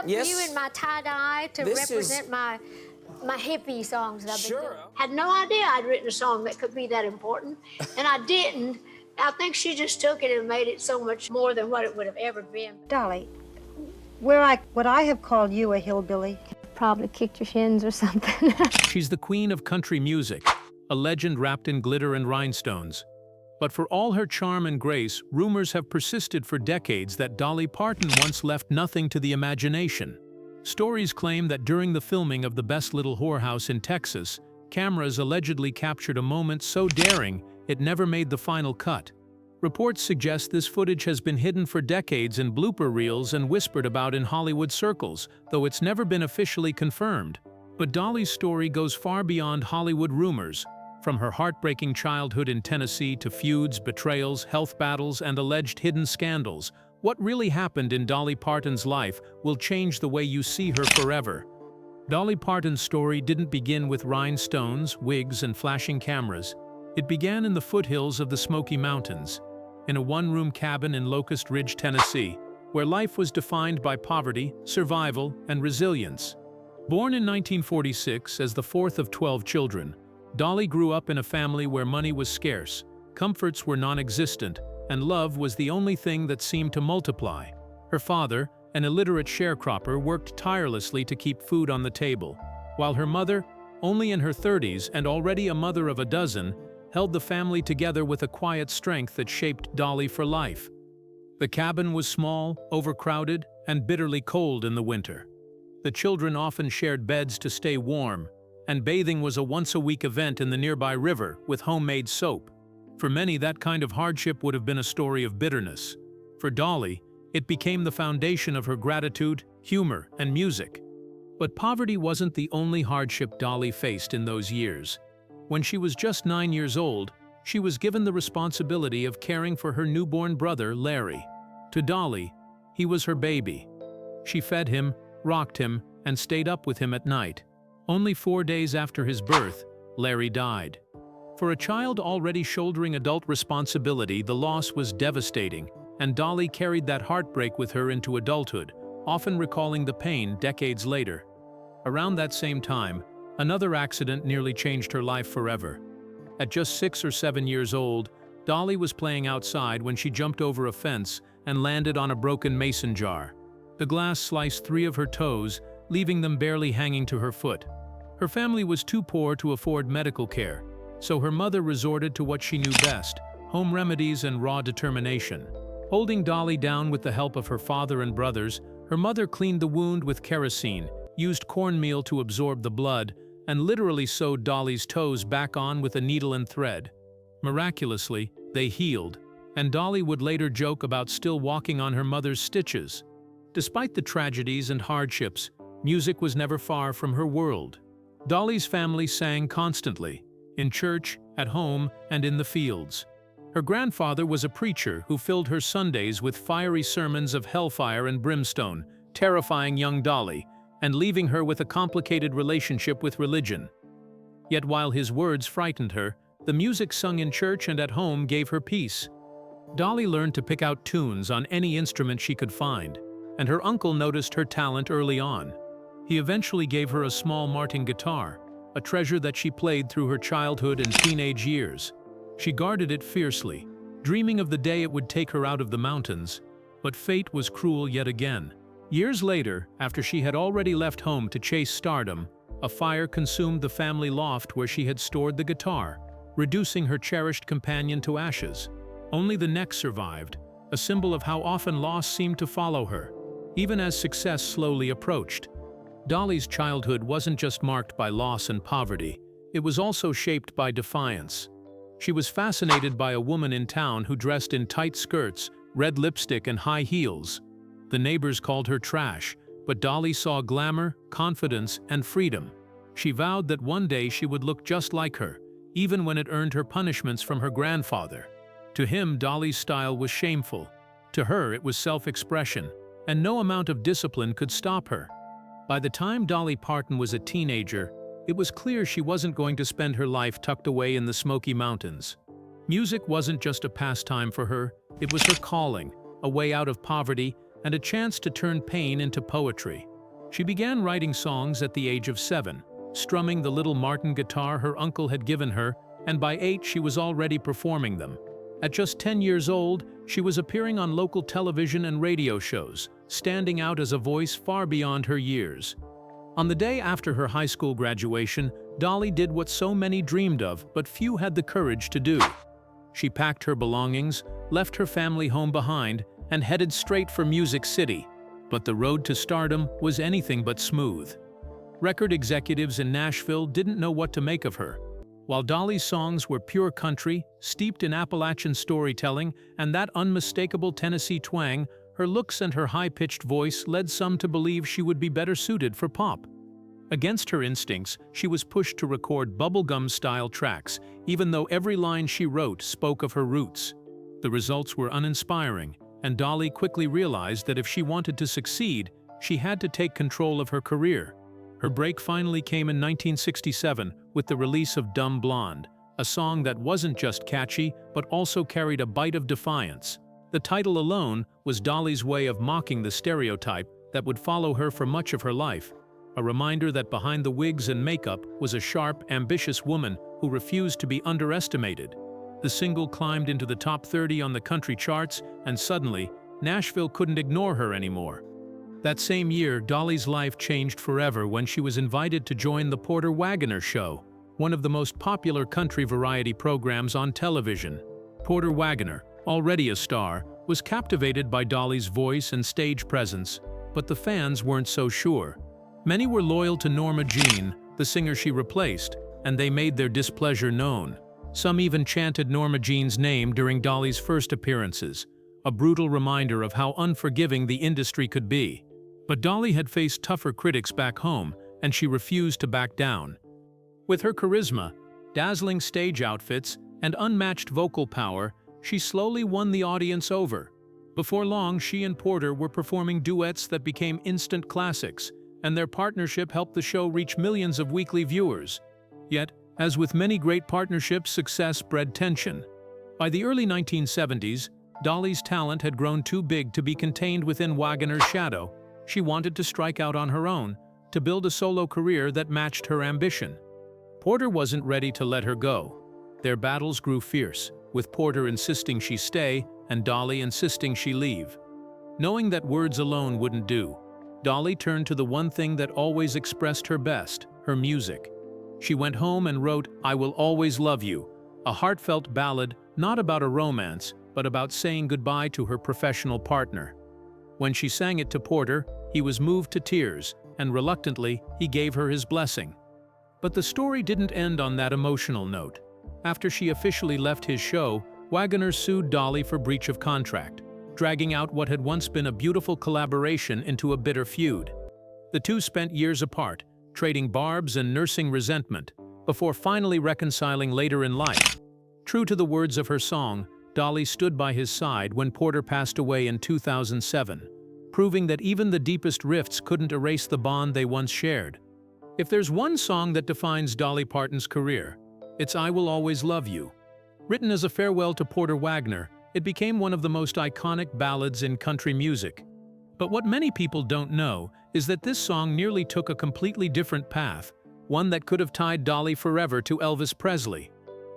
up Yes. for you in my tie-dye to This represent my hippie songs that I've been doing. Had no idea I'd written a song that could be that important, and I didn't. I think she just took it and made it so much more than what it would have ever been. Dolly, would I have called you a hillbilly? Probably kicked your shins or something. She's the queen of country music, a legend wrapped in glitter and rhinestones. But for all her charm and grace, rumors have persisted for decades that Dolly Parton once left nothing to the imagination. Stories claim that during the filming of the best Little Whorehouse in Texas, cameras allegedly captured a moment so daring it never made the final cut. Reports suggest this footage has been hidden for decades in blooper reels and whispered about in Hollywood circles, though it's never been officially confirmed. But Dolly's story goes far beyond Hollywood rumors. From her heartbreaking childhood in Tennessee to feuds, betrayals, health battles, and alleged hidden scandals, what really happened in Dolly Parton's life will change the way you see her forever. Dolly Parton's story didn't begin with rhinestones, wigs, and flashing cameras. It began in the foothills of the Smoky Mountains, in a one-room cabin in Locust Ridge, Tennessee, where life was defined by poverty, survival, and resilience. Born in 1946 as the fourth of 12 children, Dolly grew up in a family where money was scarce, comforts were non-existent, and love was the only thing that seemed to multiply. Her father, an illiterate sharecropper, worked tirelessly to keep food on the table, while her mother, only in her 30s and already a mother of a dozen, held the family together with a quiet strength that shaped Dolly for life. The cabin was small, overcrowded, and bitterly cold in the winter. The children often shared beds to stay warm, and bathing was a once-a-week event in the nearby river with homemade soap. For many, that kind of hardship would have been a story of bitterness. For Dolly, it became the foundation of her gratitude, humor, and music. But poverty wasn't the only hardship Dolly faced in those years. When she was just 9 years old, she was given the responsibility of caring for her newborn brother, Larry. To Dolly, he was her baby. She fed him, rocked him, and stayed up with him at night. Only 4 days after his birth, Larry died. For a child already shouldering adult responsibility, the loss was devastating, and Dolly carried that heartbreak with her into adulthood, often recalling the pain decades later. Around that same time, another accident nearly changed her life forever. At just 6 or 7 years old, Dolly was playing outside when she jumped over a fence and landed on a broken mason jar. The glass sliced 3 of her toes, leaving them barely hanging to her foot. Her family was too poor to afford medical care, so her mother resorted to what she knew best: home remedies and raw determination. Holding Dolly down with the help of her father and brothers, her mother cleaned the wound with kerosene, used cornmeal to absorb the blood, and literally sewed Dolly's toes back on with a needle and thread. Miraculously, they healed, and Dolly would later joke about still walking on her mother's stitches. Despite the tragedies and hardships, music was never far from her world. Dolly's family sang constantly, in church, at home, and in the fields. Her grandfather was a preacher who filled her Sundays with fiery sermons of hellfire and brimstone, terrifying young Dolly, and leaving her with a complicated relationship with religion. Yet while his words frightened her, the music sung in church and at home gave her peace. Dolly learned to pick out tunes on any instrument she could find, and her uncle noticed her talent early on. He eventually gave her a small Martin guitar, a treasure that she played through her childhood and teenage years. She guarded it fiercely, dreaming of the day it would take her out of the mountains. But fate was cruel yet again. Years later, after she had already left home to chase stardom, a fire consumed the family loft where she had stored the guitar, reducing her cherished companion to ashes. Only the neck survived, a symbol of how often loss seemed to follow her, even as success slowly approached. Dolly's childhood wasn't just marked by loss and poverty, it was also shaped by defiance. She was fascinated by a woman in town who dressed in tight skirts, red lipstick, and high heels. The neighbors called her trash, but Dolly saw glamour, confidence, and freedom. She vowed that one day she would look just like her, even when it earned her punishments from her grandfather. To him, Dolly's style was shameful. To her, it was self-expression, and no amount of discipline could stop her. By the time Dolly Parton was a teenager, it was clear she wasn't going to spend her life tucked away in the Smoky Mountains. Music wasn't just a pastime for her, it was her calling, a way out of poverty, and a chance to turn pain into poetry. She began writing songs at the age of 7, strumming the little Martin guitar her uncle had given her, and by 8 she was already performing them. At just 10 years old, she was appearing on local television and radio shows, standing out as a voice far beyond her years. On the day after her high school graduation, Dolly did what so many dreamed of, but few had the courage to do. She packed her belongings, left her family home behind, and headed straight for Music City. But the road to stardom was anything but smooth. Record executives in Nashville didn't know what to make of her. While Dolly's songs were pure country, steeped in Appalachian storytelling and that unmistakable Tennessee twang, her looks and her high-pitched voice led some to believe she would be better suited for pop. Against her instincts, she was pushed to record bubblegum-style tracks, even though every line she wrote spoke of her roots. The results were uninspiring, and Dolly quickly realized that if she wanted to succeed, she had to take control of her career. Her break finally came in 1967 with the release of Dumb Blonde, a song that wasn't just catchy but also carried a bite of defiance. The title alone was Dolly's way of mocking the stereotype that would follow her for much of her life, a reminder that behind the wigs and makeup was a sharp, ambitious woman who refused to be underestimated. The single climbed into the top 30 on the country charts, and suddenly, Nashville couldn't ignore her anymore. That same year, Dolly's life changed forever when she was invited to join the Porter Wagoner Show, one of the most popular country variety programs on television. Porter Wagoner, already a star, was captivated by Dolly's voice and stage presence, but the fans weren't so sure. Many were loyal to Norma Jean, the singer she replaced, and they made their displeasure known. Some even chanted Norma Jean's name during Dolly's first appearances, a brutal reminder of how unforgiving the industry could be. But Dolly had faced tougher critics back home, and she refused to back down. With her charisma, dazzling stage outfits, and unmatched vocal power, she slowly won the audience over. Before long, she and Porter were performing duets that became instant classics, and their partnership helped the show reach millions of weekly viewers. Yet, as with many great partnerships, success bred tension. By the early 1970s, Dolly's talent had grown too big to be contained within Wagoner's shadow. She wanted to strike out on her own, to build a solo career that matched her ambition. Porter wasn't ready to let her go. Their battles grew fierce, with Porter insisting she stay and Dolly insisting she leave. Knowing that words alone wouldn't do, Dolly turned to the one thing that always expressed her best, her music. She went home and wrote "I Will Always Love You," a heartfelt ballad not about a romance, but about saying goodbye to her professional partner. When she sang it to Porter, he was moved to tears, and reluctantly, he gave her his blessing. But the story didn't end on that emotional note. After she officially left his show, Wagoner sued Dolly for breach of contract, dragging out what had once been a beautiful collaboration into a bitter feud. The two spent years apart, trading barbs and nursing resentment, before finally reconciling later in life. True to the words of her song, Dolly stood by his side when Porter passed away in 2007, proving that even the deepest rifts couldn't erase the bond they once shared. If there's one song that defines Dolly Parton's career, it's "I Will Always Love You." Written as a farewell to Porter Wagoner, it became one of the most iconic ballads in country music. But what many people don't know is that this song nearly took a completely different path, one that could have tied Dolly forever to Elvis Presley.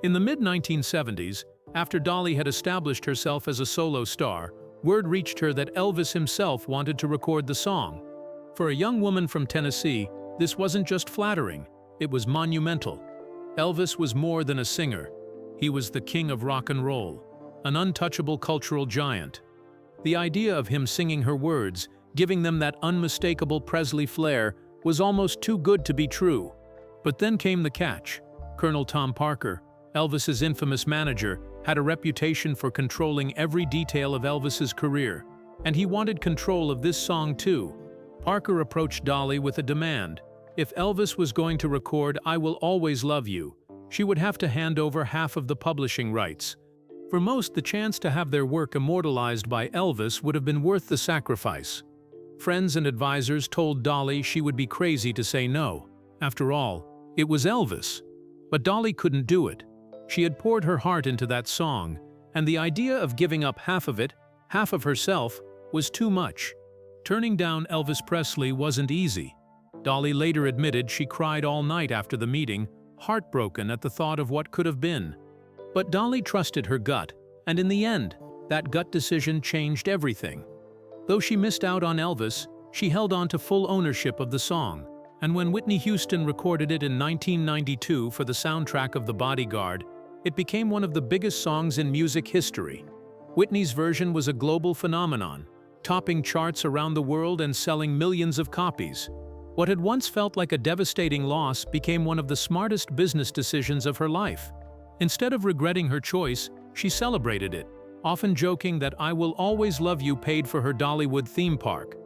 In the mid-1970s, after Dolly had established herself as a solo star, word reached her that Elvis himself wanted to record the song. For a young woman from Tennessee, this wasn't just flattering, it was monumental. Elvis was more than a singer. He was the king of rock and roll, an untouchable cultural giant. The idea of him singing her words, giving them that unmistakable Presley flair, was almost too good to be true. But then came the catch. Colonel Tom Parker, Elvis's infamous manager, had a reputation for controlling every detail of Elvis's career, and he wanted control of this song too. Parker approached Dolly with a demand. If Elvis was going to record "I Will Always Love You," she would have to hand over half of the publishing rights. For most, the chance to have their work immortalized by Elvis would have been worth the sacrifice. Friends and advisors told Dolly she would be crazy to say no. After all, it was Elvis. But Dolly couldn't do it. She had poured her heart into that song, and the idea of giving up half of it, half of herself, was too much. Turning down Elvis Presley wasn't easy. Dolly later admitted she cried all night after the meeting, heartbroken at the thought of what could have been. But Dolly trusted her gut, and in the end, that gut decision changed everything. Though she missed out on Elvis, she held on to full ownership of the song, and when Whitney Houston recorded it in 1992 for the soundtrack of The Bodyguard, it became one of the biggest songs in music history. Whitney's version was a global phenomenon, topping charts around the world and selling millions of copies. What had once felt like a devastating loss became one of the smartest business decisions of her life. Instead of regretting her choice, she celebrated it, often joking that "I Will Always Love You" paid for her Dollywood theme park.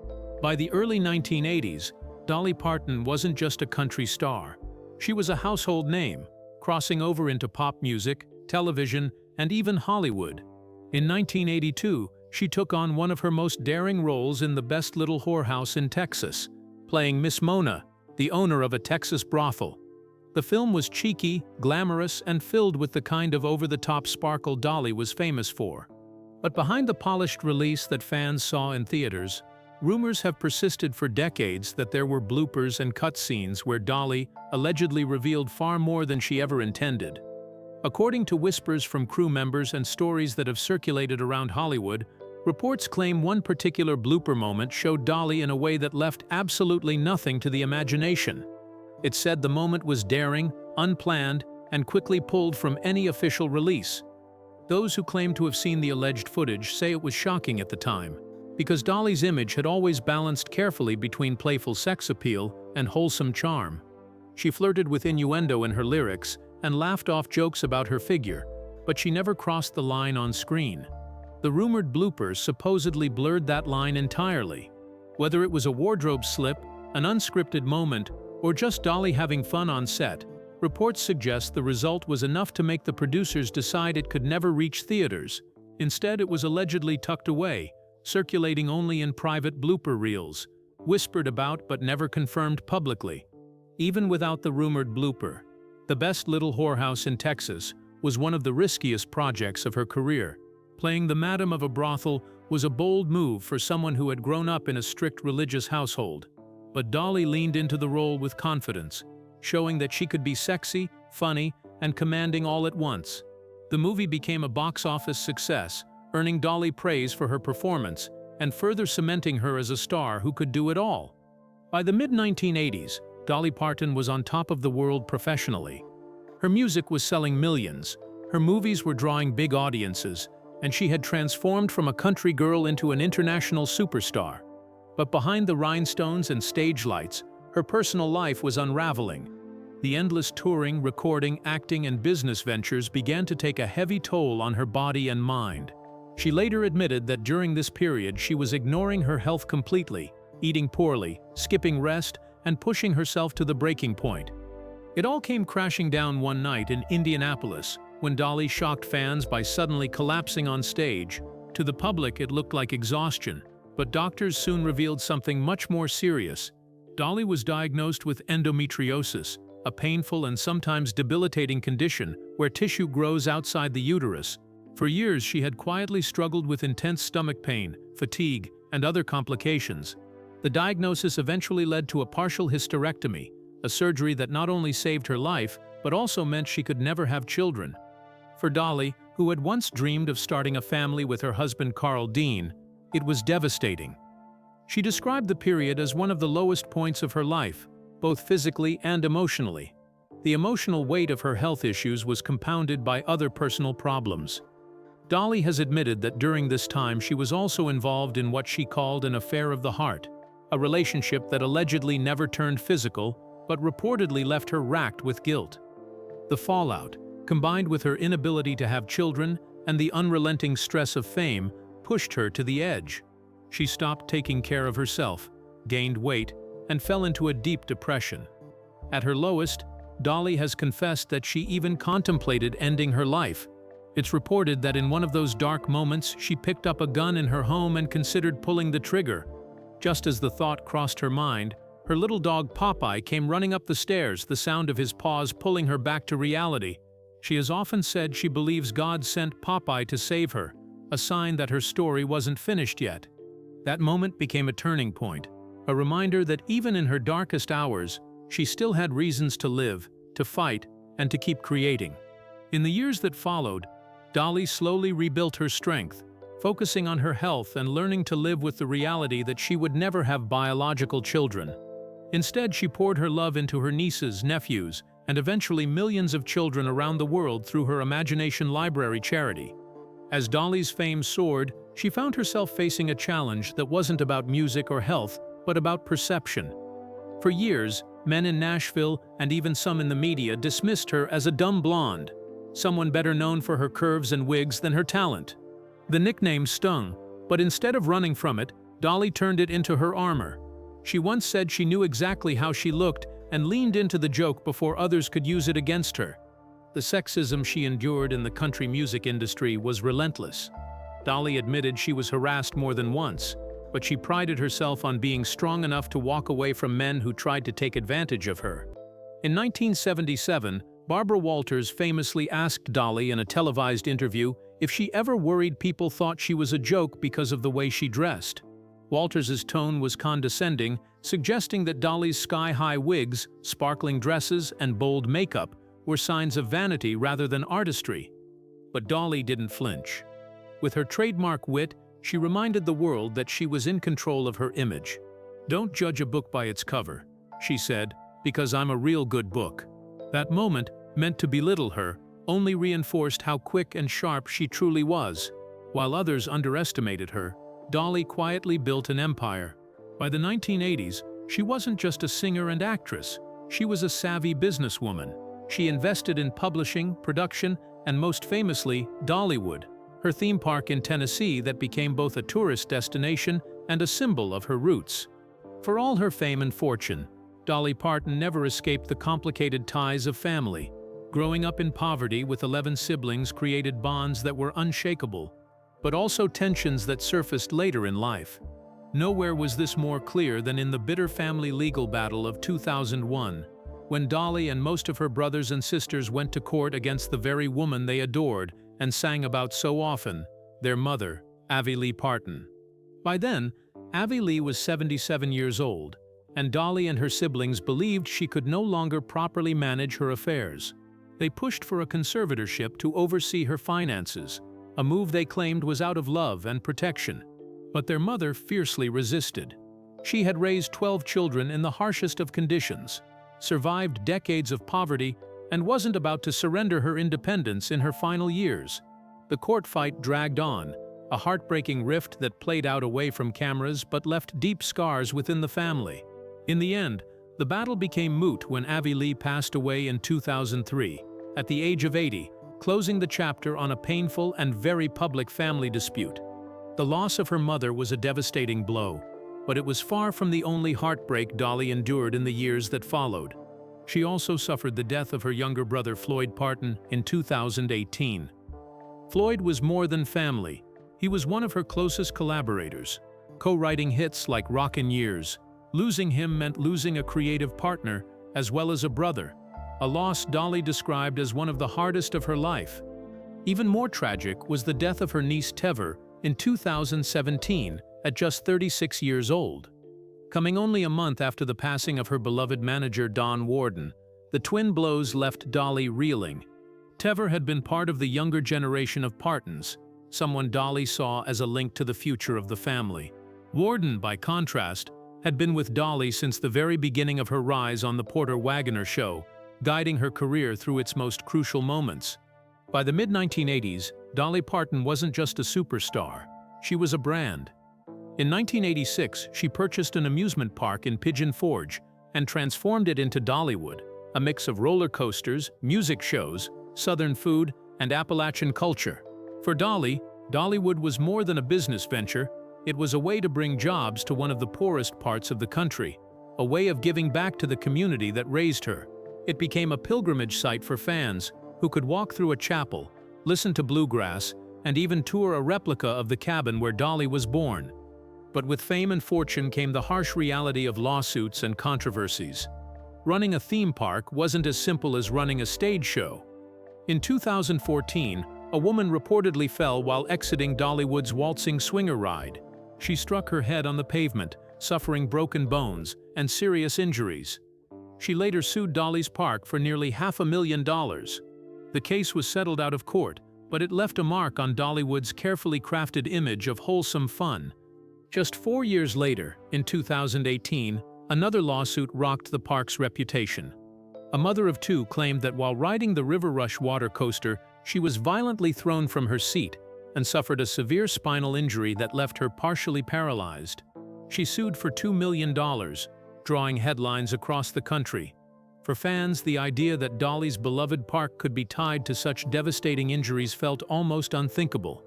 By the early 1980s, Dolly Parton wasn't just a country star. She was a household name, crossing over into pop music, television, and even Hollywood. In 1982, she took on one of her most daring roles in The Best Little Whorehouse in Texas, playing Miss Mona, the owner of a Texas brothel. The film was cheeky, glamorous, and filled with the kind of over-the-top sparkle Dolly was famous for. But behind the polished release that fans saw in theaters, rumors have persisted for decades that there were bloopers and cutscenes where Dolly allegedly revealed far more than she ever intended. According to whispers from crew members and stories that have circulated around Hollywood, reports claim one particular blooper moment showed Dolly in a way that left absolutely nothing to the imagination. It said the moment was daring, unplanned, and quickly pulled from any official release. Those who claim to have seen the alleged footage say it was shocking at the time, because Dolly's image had always balanced carefully between playful sex appeal and wholesome charm. She flirted with innuendo in her lyrics and laughed off jokes about her figure, but she never crossed the line on screen. The rumored bloopers supposedly blurred that line entirely. Whether it was a wardrobe slip, an unscripted moment, or just Dolly having fun on set, reports suggest the result was enough to make the producers decide it could never reach theaters. Instead, it was allegedly tucked away, circulating only in private blooper reels, whispered about but never confirmed publicly. Even without the rumored blooper, The Best Little Whorehouse in Texas was one of the riskiest projects of her career. Playing the madam of a brothel was a bold move for someone who had grown up in a strict religious household. But Dolly leaned into the role with confidence, showing that she could be sexy, funny, and commanding all at once. The movie became a box office success, earning Dolly praise for her performance and further cementing her as a star who could do it all. By the mid-1980s, Dolly Parton was on top of the world professionally. Her music was selling millions, her movies were drawing big audiences, and she had transformed from a country girl into an international superstar. But behind the rhinestones and stage lights, her personal life was unraveling. The endless touring, recording, acting, and business ventures began to take a heavy toll on her body and mind. She later admitted that during this period she was ignoring her health completely, eating poorly, skipping rest, and pushing herself to the breaking point. It all came crashing down one night in Indianapolis, when Dolly shocked fans by suddenly collapsing on stage. To the public, it looked like exhaustion, but doctors soon revealed something much more serious. Dolly was diagnosed with endometriosis, a painful and sometimes debilitating condition where tissue grows outside the uterus. For years, she had quietly struggled with intense stomach pain, fatigue, and other complications. The diagnosis eventually led to a partial hysterectomy, a surgery that not only saved her life, but also meant she could never have children. For Dolly, who had once dreamed of starting a family with her husband Carl Dean, it was devastating. She described the period as one of the lowest points of her life, both physically and emotionally. The emotional weight of her health issues was compounded by other personal problems. Dolly has admitted that during this time she was also involved in what she called an affair of the heart, a relationship that allegedly never turned physical, but reportedly left her racked with guilt. The fallout, combined with her inability to have children and the unrelenting stress of fame, pushed her to the edge. She stopped taking care of herself, gained weight, and fell into a deep depression. At her lowest, Dolly has confessed that she even contemplated ending her life. It's reported that in one of those dark moments, she picked up a gun in her home and considered pulling the trigger. Just as the thought crossed her mind, her little dog Popeye came running up the stairs, the sound of his paws pulling her back to reality. She has often said she believes God sent Popeye to save her, a sign that her story wasn't finished yet. That moment became a turning point, a reminder that even in her darkest hours, she still had reasons to live, to fight, and to keep creating. In the years that followed, Dolly slowly rebuilt her strength, focusing on her health and learning to live with the reality that she would never have biological children. Instead, she poured her love into her nieces, nephews, and eventually millions of children around the world through her Imagination Library charity. As Dolly's fame soared, she found herself facing a challenge that wasn't about music or health, but about perception. For years, men in Nashville and even some in the media dismissed her as a dumb blonde, someone better known for her curves and wigs than her talent. The nickname stung, but instead of running from it, Dolly turned it into her armor. She once said she knew exactly how she looked and leaned into the joke before others could use it against her. The sexism she endured in the country music industry was relentless. Dolly admitted she was harassed more than once, but she prided herself on being strong enough to walk away from men who tried to take advantage of her. In 1977, Barbara Walters famously asked Dolly in a televised interview if she ever worried people thought she was a joke because of the way she dressed. Walters' tone was condescending, suggesting that Dolly's sky-high wigs, sparkling dresses, and bold makeup were signs of vanity rather than artistry. But Dolly didn't flinch. With her trademark wit, she reminded the world that she was in control of her image. "Don't judge a book by its cover," she said, "because I'm a real good book." That moment, meant to belittle her, only reinforced how quick and sharp she truly was. While others underestimated her, Dolly quietly built an empire. By the 1980s, she wasn't just a singer and actress, she was a savvy businesswoman. She invested in publishing, production, and most famously, Dollywood, her theme park in Tennessee that became both a tourist destination and a symbol of her roots. For all her fame and fortune, Dolly Parton never escaped the complicated ties of family. Growing up in poverty with 11 siblings created bonds that were unshakable, but also tensions that surfaced later in life. Nowhere was this more clear than in the bitter family legal battle of 2001, when Dolly and most of her brothers and sisters went to court against the very woman they adored and sang about so often, their mother, Avie Lee Parton. By then, Avie Lee was 77 years old, and Dolly and her siblings believed she could no longer properly manage her affairs. They pushed for a conservatorship to oversee her finances, a move they claimed was out of love and protection. But their mother fiercely resisted. She had raised 12 children in the harshest of conditions, survived decades of poverty, and wasn't about to surrender her independence in her final years. The court fight dragged on, a heartbreaking rift that played out away from cameras but left deep scars within the family. In the end, the battle became moot when Avie Lee passed away in 2003, at the age of 80, closing the chapter on a painful and very public family dispute. The loss of her mother was a devastating blow, but it was far from the only heartbreak Dolly endured in the years that followed. She also suffered the death of her younger brother Floyd Parton in 2018. Floyd was more than family. He was one of her closest collaborators, co-writing hits like Rockin' Years. Losing him meant losing a creative partner as well as a brother, a loss Dolly described as one of the hardest of her life. Even more tragic was the death of her niece Tever in 2017 at just 36 years old. Coming only a month after the passing of her beloved manager Don Warden, the twin blows left Dolly reeling. Tever had been part of the younger generation of Partons, someone Dolly saw as a link to the future of the family. Warden, by contrast, had been with Dolly since the very beginning of her rise on the Porter Wagoner show, guiding her career through its most crucial moments. By the mid-1980s, Dolly Parton wasn't just a superstar, she was a brand. In 1986, she purchased an amusement park in Pigeon Forge and transformed it into Dollywood, a mix of roller coasters, music shows, Southern food, and Appalachian culture. For Dolly, Dollywood was more than a business venture, it was a way to bring jobs to one of the poorest parts of the country, a way of giving back to the community that raised her. It became a pilgrimage site for fans who could walk through a chapel, listen to bluegrass, and even tour a replica of the cabin where Dolly was born. But with fame and fortune came the harsh reality of lawsuits and controversies. Running a theme park wasn't as simple as running a stage show. In 2014, a woman reportedly fell while exiting Dollywood's waltzing swinger ride. She struck her head on the pavement, suffering broken bones and serious injuries. She later sued Dolly's Park for nearly $500,000. The case was settled out of court, but it left a mark on Dollywood's carefully crafted image of wholesome fun. Just 4 years later, in 2018, another lawsuit rocked the park's reputation. A mother of two claimed that while riding the River Rush water coaster, she was violently thrown from her seat and suffered a severe spinal injury that left her partially paralyzed. She sued for $2 million, drawing headlines across the country. For fans, the idea that Dolly's beloved park could be tied to such devastating injuries felt almost unthinkable.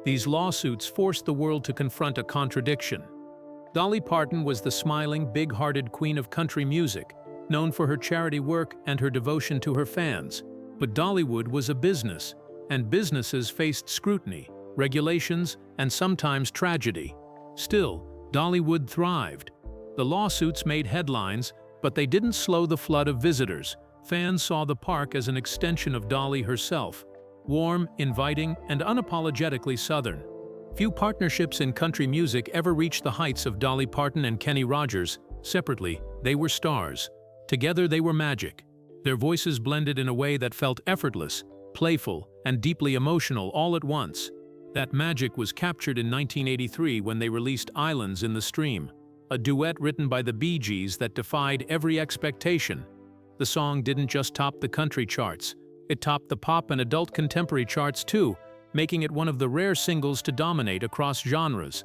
These lawsuits forced the world to confront a contradiction. Dolly Parton was the smiling, big-hearted queen of country music, known for her charity work and her devotion to her fans. But Dollywood was a business, and businesses faced scrutiny, regulations, and sometimes tragedy. Still, Dollywood thrived. The lawsuits made headlines, but they didn't slow the flood of visitors. Fans saw the park as an extension of Dolly herself, warm, inviting, and unapologetically Southern. Few partnerships in country music ever reached the heights of Dolly Parton and Kenny Rogers. Separately, they were stars. Together, they were magic. Their voices blended in a way that felt effortless, playful, and deeply emotional all at once. That magic was captured in 1983 when they released Islands in the Stream, a duet written by the Bee Gees that defied every expectation. The song didn't just top the country charts, it topped the pop and adult contemporary charts too, making it one of the rare singles to dominate across genres.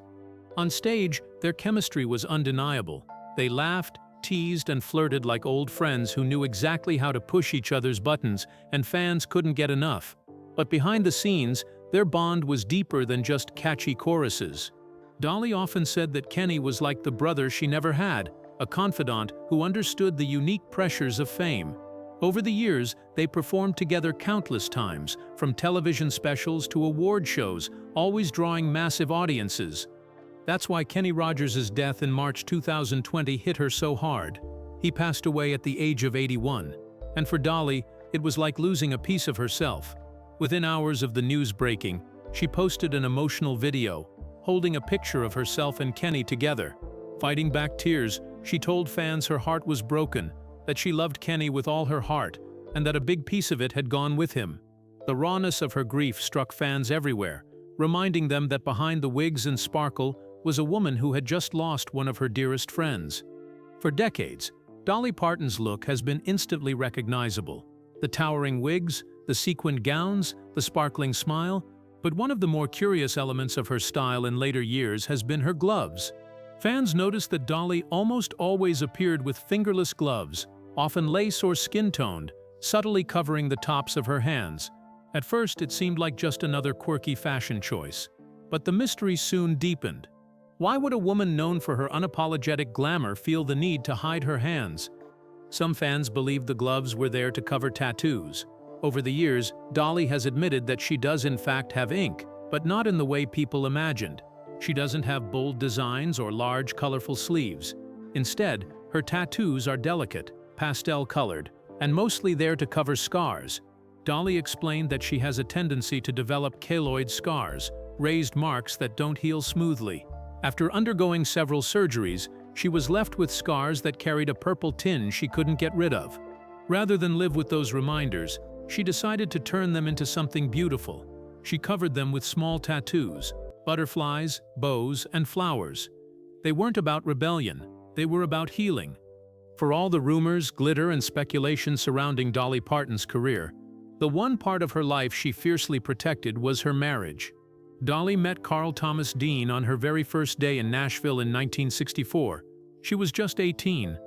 On stage, their chemistry was undeniable. They laughed, teased, and flirted like old friends who knew exactly how to push each other's buttons, and fans couldn't get enough. But behind the scenes, their bond was deeper than just catchy choruses. Dolly often said that Kenny was like the brother she never had, a confidant who understood the unique pressures of fame. Over the years, they performed together countless times, from television specials to award shows, always drawing massive audiences. That's why Kenny Rogers' death in March 2020 hit her so hard. He passed away at the age of 81. And for Dolly, it was like losing a piece of herself. Within hours of the news breaking, she posted an emotional video, holding a picture of herself and Kenny together. Fighting back tears, she told fans her heart was broken, that she loved Kenny with all her heart, and that a big piece of it had gone with him. The rawness of her grief struck fans everywhere, reminding them that behind the wigs and sparkle was a woman who had just lost one of her dearest friends. For decades, Dolly Parton's look has been instantly recognizable. The towering wigs, the sequined gowns, the sparkling smile, but one of the more curious elements of her style in later years has been her gloves. Fans noticed that Dolly almost always appeared with fingerless gloves, often lace or skin-toned, subtly covering the tops of her hands. At first, it seemed like just another quirky fashion choice. But the mystery soon deepened. Why would a woman known for her unapologetic glamour feel the need to hide her hands? Some fans believed the gloves were there to cover tattoos. Over the years, Dolly has admitted that she does in fact have ink, but not in the way people imagined. She doesn't have bold designs or large, colorful sleeves. Instead, her tattoos are delicate, pastel-colored, and mostly there to cover scars. Dolly explained that she has a tendency to develop keloid scars, raised marks that don't heal smoothly. After undergoing several surgeries, she was left with scars that carried a purple tinge she couldn't get rid of. Rather than live with those reminders, she decided to turn them into something beautiful. She covered them with small tattoos, butterflies, bows, and flowers. They weren't about rebellion, they were about healing. For all the rumors, glitter, and speculation surrounding Dolly Parton's career, the one part of her life she fiercely protected was her marriage. Dolly met Carl Thomas Dean on her very first day in Nashville in 1964. She was just 18,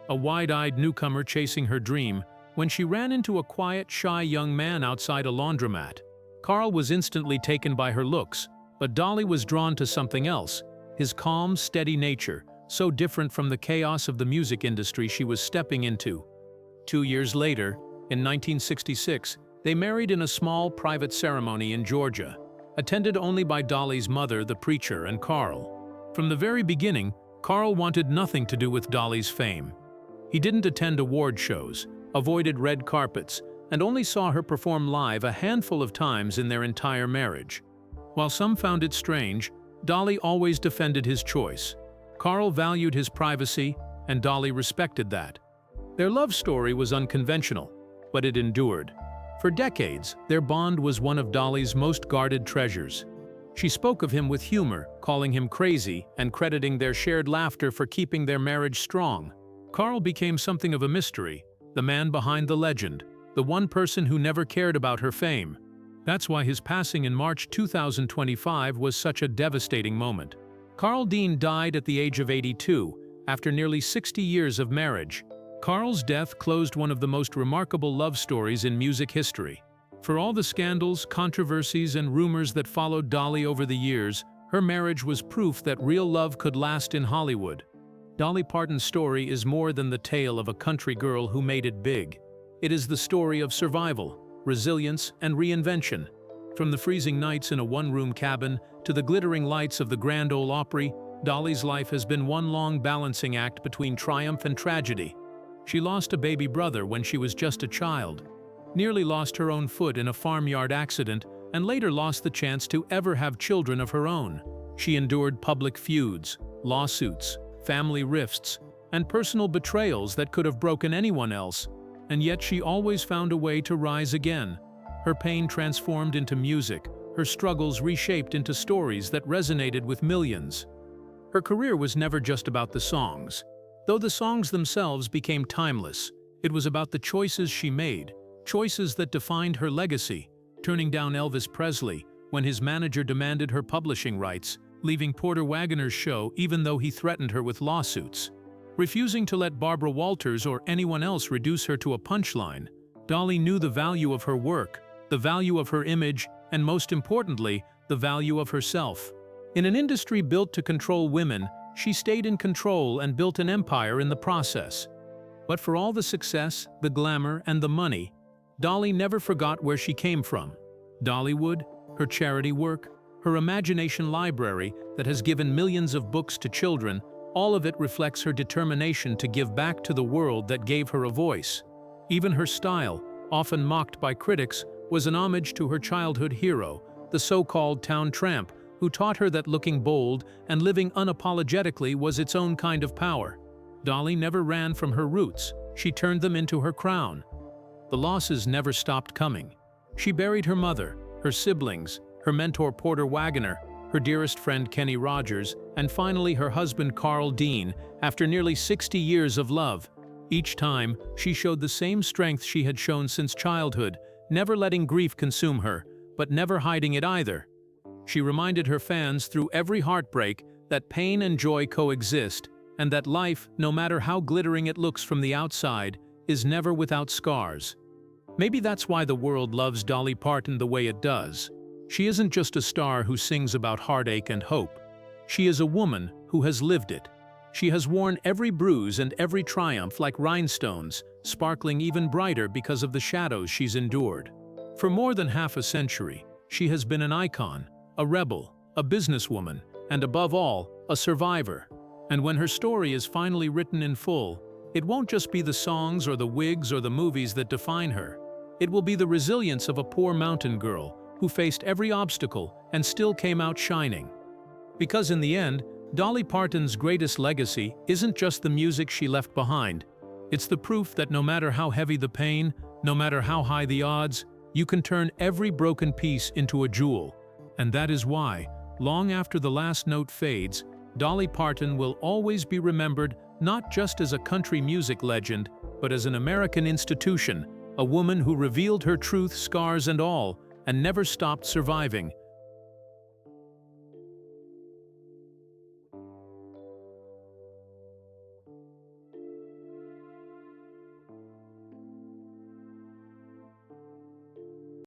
a wide-eyed newcomer chasing her dream, when she ran into a quiet, shy young man outside a laundromat. Carl was instantly taken by her looks, but Dolly was drawn to something else, his calm, steady nature, so different from the chaos of the music industry she was stepping into. 2 years later, in 1966, they married in a small, private ceremony in Georgia, attended only by Dolly's mother, the preacher, and Carl. From the very beginning, Carl wanted nothing to do with Dolly's fame. He didn't attend award shows, avoided red carpets, and only saw her perform live a handful of times in their entire marriage. While some found it strange, Dolly always defended his choice. Carl valued his privacy, and Dolly respected that. Their love story was unconventional, but it endured. For decades, their bond was one of Dolly's most guarded treasures. She spoke of him with humor, calling him crazy and crediting their shared laughter for keeping their marriage strong. Carl became something of a mystery, the man behind the legend, the one person who never cared about her fame. That's why his passing in March 2025 was such a devastating moment. Carl Dean died at the age of 82, after nearly 60 years of marriage. Carl's death closed one of the most remarkable love stories in music history. For all the scandals, controversies, and rumors that followed Dolly over the years, her marriage was proof that real love could last in Hollywood. Dolly Parton's story is more than the tale of a country girl who made it big. It is the story of survival, resilience, and reinvention. From the freezing nights in a one-room cabin to the glittering lights of the Grand Ole Opry, Dolly's life has been one long balancing act between triumph and tragedy. She lost a baby brother when she was just a child, nearly lost her own foot in a farmyard accident, and later lost the chance to ever have children of her own. She endured public feuds, lawsuits, family rifts, and personal betrayals that could have broken anyone else, and yet she always found a way to rise again. Her pain transformed into music, her struggles reshaped into stories that resonated with millions. Her career was never just about the songs. Though the songs themselves became timeless, it was about the choices she made, choices that defined her legacy, turning down Elvis Presley when his manager demanded her publishing rights, leaving Porter Wagoner's show even though he threatened her with lawsuits, refusing to let Barbara Walters or anyone else reduce her to a punchline. Dolly knew the value of her work, the value of her image, and most importantly, the value of herself. In an industry built to control women, she stayed in control and built an empire in the process. But for all the success, the glamour, and the money, Dolly never forgot where she came from. Dollywood, her charity work, her imagination library that has given millions of books to children, all of it reflects her determination to give back to the world that gave her a voice. Even her style, often mocked by critics, was an homage to her childhood hero, the so-called town tramp, who taught her that looking bold and living unapologetically was its own kind of power. Dolly never ran from her roots, she turned them into her crown. The losses never stopped coming. She buried her mother, her siblings, her mentor Porter Wagoner, her dearest friend Kenny Rogers, and finally her husband Carl Dean, after nearly 60 years of love. Each time, she showed the same strength she had shown since childhood, never letting grief consume her, but never hiding it either. She reminded her fans through every heartbreak that pain and joy coexist, and that life, no matter how glittering it looks from the outside, is never without scars. Maybe that's why the world loves Dolly Parton the way it does. She isn't just a star who sings about heartache and hope. She is a woman who has lived it. She has worn every bruise and every triumph like rhinestones, sparkling even brighter because of the shadows she's endured. For more than half a century, she has been an icon, a rebel, a businesswoman, and above all, a survivor. And when her story is finally written in full, it won't just be the songs or the wigs or the movies that define her. It will be the resilience of a poor mountain girl who faced every obstacle and still came out shining. Because in the end, Dolly Parton's greatest legacy isn't just the music she left behind. It's the proof that no matter how heavy the pain, no matter how high the odds, you can turn every broken piece into a jewel. And that is why, long after the last note fades, Dolly Parton will always be remembered not just as a country music legend, but as an American institution, a woman who revealed her truth, scars and all, and never stopped surviving,